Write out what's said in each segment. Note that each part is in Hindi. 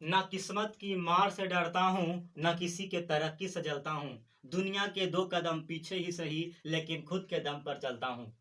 ना किस्मत की मार से डरता हूँ, न किसी के तरक्की से जलता हूँ। दुनिया के 2 कदम पीछे ही सही, लेकिन खुद के दम पर चलता हूँ।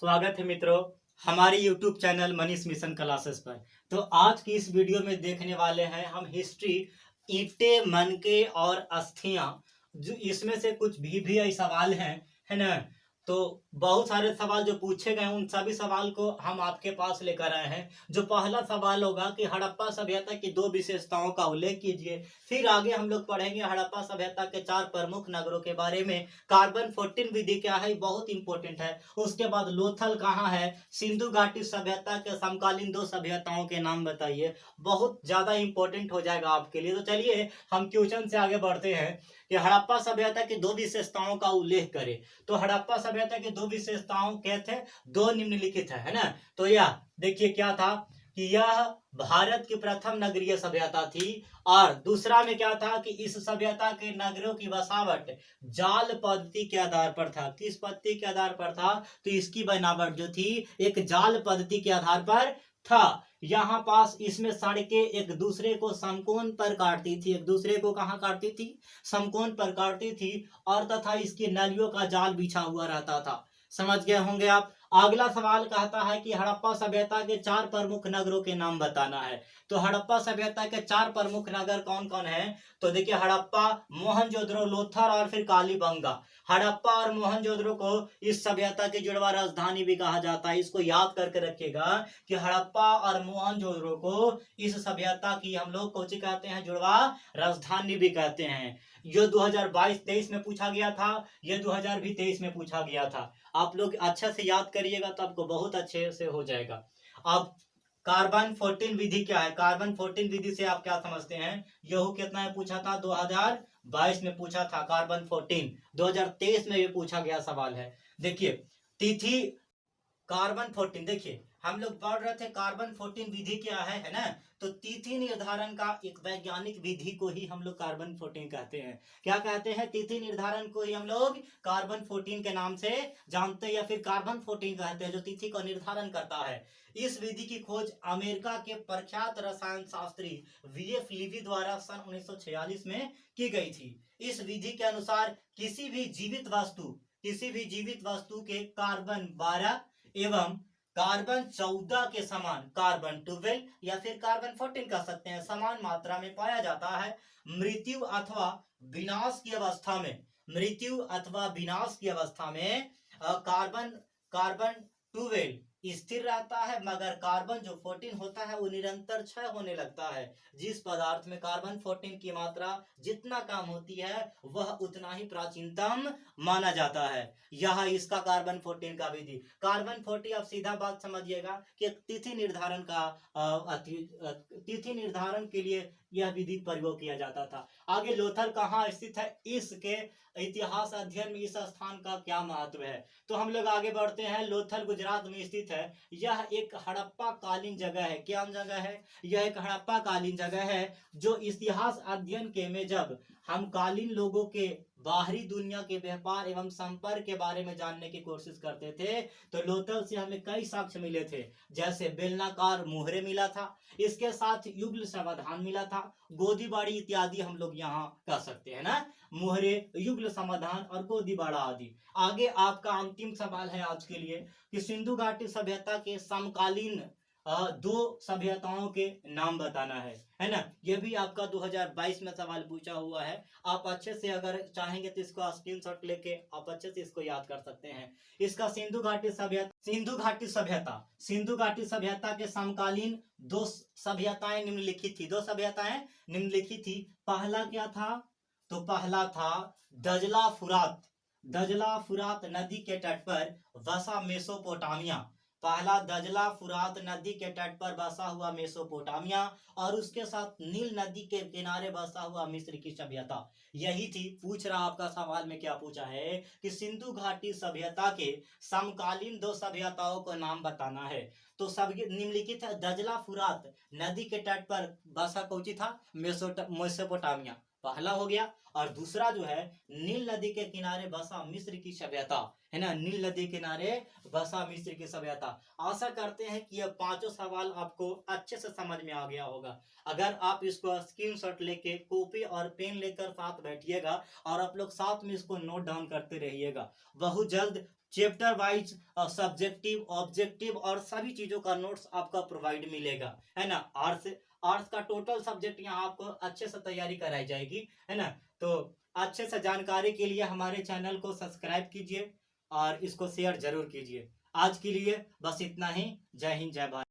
स्वागत है मित्रों, हमारे YouTube channel Manish mission classes पर। तो आज की इस वीडियो में देखने वाले हैं हम हिस्ट्री, ईंटें, मनके और अस्थियां। जो इसमें से कुछ भी सवाल हैं, है ना। तो बहुत सारे सवाल जो पूछे गए उन सभी सवाल को हम आपके पास लेकर आए हैं। जो पहला सवाल होगा कि हड़प्पा सभ्यता की 2 विशेषताओं का उल्लेख कीजिए। फिर आगे हम लोग पढ़ेंगे हड़प्पा सभ्यता के 4 प्रमुख नगरों के बारे में। कार्बन 14 विधि क्या है, बहुत इंपॉर्टेंट है। उसके बाद लोथल कहाँ है, सिंधु घाटी सभ्यता के समकालीन 2 सभ्यताओं के नाम बताइए। बहुत ज्यादा इंपॉर्टेंट हो जाएगा आपके लिए। तो चलिए हम क्वेश्चन से आगे बढ़ते हैं कि हड़प्पा सभ्यता की 2 विशेषताओं का उल्लेख करें। तो हड़प्पा सभ्यता की 2 विशेषताओं क्या थे, 2 निम्नलिखित है ना। तो यह देखिए क्या था कि यह भारत की प्रथम नगरीय सभ्यता थी। और दूसरा में क्या था कि इस सभ्यता के नगरों की बसावट जाल पद्धति के आधार पर था। किस पद्धति के आधार पर था, तो इसकी बनावट जो थी एक जाल पद्धति के आधार पर था। यहाँ पास इसमें सड़कें एक दूसरे को समकोण पर काटती थी, एक दूसरे को कहाँ काटती थी, समकोण पर काटती थी। और तथा इसकी नलियों का जाल बिछा हुआ रहता था। समझ गए होंगे आप। अगला सवाल कहता है कि हड़प्पा सभ्यता के 4 प्रमुख नगरों के नाम बताना है। तो हड़प्पा सभ्यता के 4 प्रमुख नगर कौन कौन है, तो देखिए हड़प्पा, मोहनजोदड़ो, लोथल और फिर कालीबंगा। हड़प्पा और मोहनजोदड़ो को इस सभ्यता की जुड़वा राजधानी भी कहा जाता है। इसको याद करके रखिएगा कि हड़प्पा और मोहनजोदड़ो को इस सभ्यता की हम लोग कोची कहते हैं, जुड़वा राजधानी भी कहते हैं। ये 2022-23 में पूछा गया था, ये 2023 में पूछा गया था। आप लोग अच्छा से याद करिएगा तो आपको बहुत अच्छे से हो जाएगा। अब कार्बन 14 विधि क्या है, कार्बन 14 विधि से आप क्या समझते हैं। यह कितना में पूछा था, 2022 में पूछा था कार्बन 14। 2023 में भी पूछा गया सवाल है। देखिए तिथि कार्बन 14, देखिए हम लोग पढ़ रहे थे कार्बन 14 विधि क्या है ना। तो तिथि निर्धारण का एक वैज्ञानिक विधि को ही हम लोग कार्बन 14 कहते हैं। क्या कहते हैं, तिथि निर्धारण को ही हम लोग कार्बन 14 के नाम से जानते हैं, या फिर कार्बन 14 कहते हैं, जो तिथि का निर्धारण करता है। इस विधि की खोज अमेरिका के प्रख्यात रसायन शास्त्री वीएफ लीवी द्वारा सन 1946 में की गई थी। इस विधि के अनुसार किसी भी जीवित वस्तु के कार्बन 12 एवं कार्बन 14 के समान कार्बन 12 या फिर कार्बन 14 कह सकते हैं, समान मात्रा में पाया जाता है। मृत्यु अथवा विनाश की अवस्था में, मृत्यु अथवा विनाश की अवस्था में कार्बन कार्बन 12 स्थिर रहता है, मगर कार्बन जो 14 होता है वो निरंतर क्षय होने लगता है। जिस पदार्थ में कार्बन 14 की मात्रा जितना कम होती है वह उतना ही प्राचीनतम माना जाता है। यह इसका कार्बन 14 का विधि। कार्बन 40 आप सीधा बात समझिएगा कि तिथि निर्धारण का तिथि निर्धारण के लिए यह विधि प्रयोग किया जाता था। आगे लोथल कहाँ स्थित है, इसके इतिहास अध्ययन में इस स्थान का क्या महत्व है, तो हम लोग आगे बढ़ते हैं। लोथल गुजरात में स्थित है। यह एक हड़प्पा कालीन जगह है। क्या जगह है, यह एक हड़प्पा कालीन जगह है। जो इतिहास अध्ययन के में जब हम कालीन लोगों के बाहरी दुनिया के व्यापार एवं संपर्क के बारे में जानने की कोशिश करते थे, तो लोथल से हमें कई साक्ष्य मिले थे। जैसे बेलनाकार मोहरे मिला था, इसके साथ युगल समाधान मिला था, गोदीबाड़ी इत्यादि हम लोग यहाँ कह सकते हैं ना। मोहरे, युगल समाधान और गोदीबाड़ा आदि। आगे आपका अंतिम सवाल है आज के लिए कि सिंधु घाटी सभ्यता के समकालीन 2 सभ्यताओं के नाम बताना है ना। यह भी आपका 2022 में सवाल पूछा हुआ है। आप अच्छे से अगर चाहेंगे तो इसको स्क्रीनशॉट लेके आप अच्छे से इसको याद कर सकते हैं। इसका सिंधु घाटी सभ्यता के समकालीन 2 सभ्यताएं निम्नलिखित थी। 2 सभ्यताएं निम्नलिखित थी। पहला क्या था, तो पहला था दजला फुरात नदी के तट पर बसा मेसोपोटामिया। पहला दजला फुरात नदी के तट पर बसा हुआ मेसोपोटामिया, और उसके साथ नील नदी के किनारे बसा हुआ मिस्र की सभ्यता। यही थी। पूछ रहा आपका सवाल में क्या पूछा है कि सिंधु घाटी सभ्यता के समकालीन 2 सभ्यताओं को नाम बताना है। तो सब निम्नलिखित है। दजला फुरात नदी के तट पर बसा कौची था, मेसोपोटामिया, पहला हो गया। और दूसरा जो है नील नदी के किनारे बसा मिस्र की सभ्यता, है ना, नील नदी किनारे बसा मिस्र की सभ्यता। आशा करते हैं कि यह पांचों सवाल आपको अच्छे से समझ में आ गया होगा। अगर आप इसको स्क्रीनशॉट लेके कॉपी और पेन लेकर साथ बैठिएगा और आप लोग साथ में इसको नोट डाउन करते रहिएगा। बहुत जल्द चैप्टर वाइज सब्जेक्टिव ऑब्जेक्टिव और सभी चीजों का नोट्स आपका प्रोवाइड मिलेगा, है ना। आर्ट्स का टोटल सब्जेक्ट यहाँ आपको अच्छे से तैयारी कराई जाएगी, है ना। तो अच्छे से जानकारी के लिए हमारे चैनल को सब्सक्राइब कीजिए और इसको शेयर जरूर कीजिए। आज के लिए बस इतना ही। जय हिंद, जय भारत।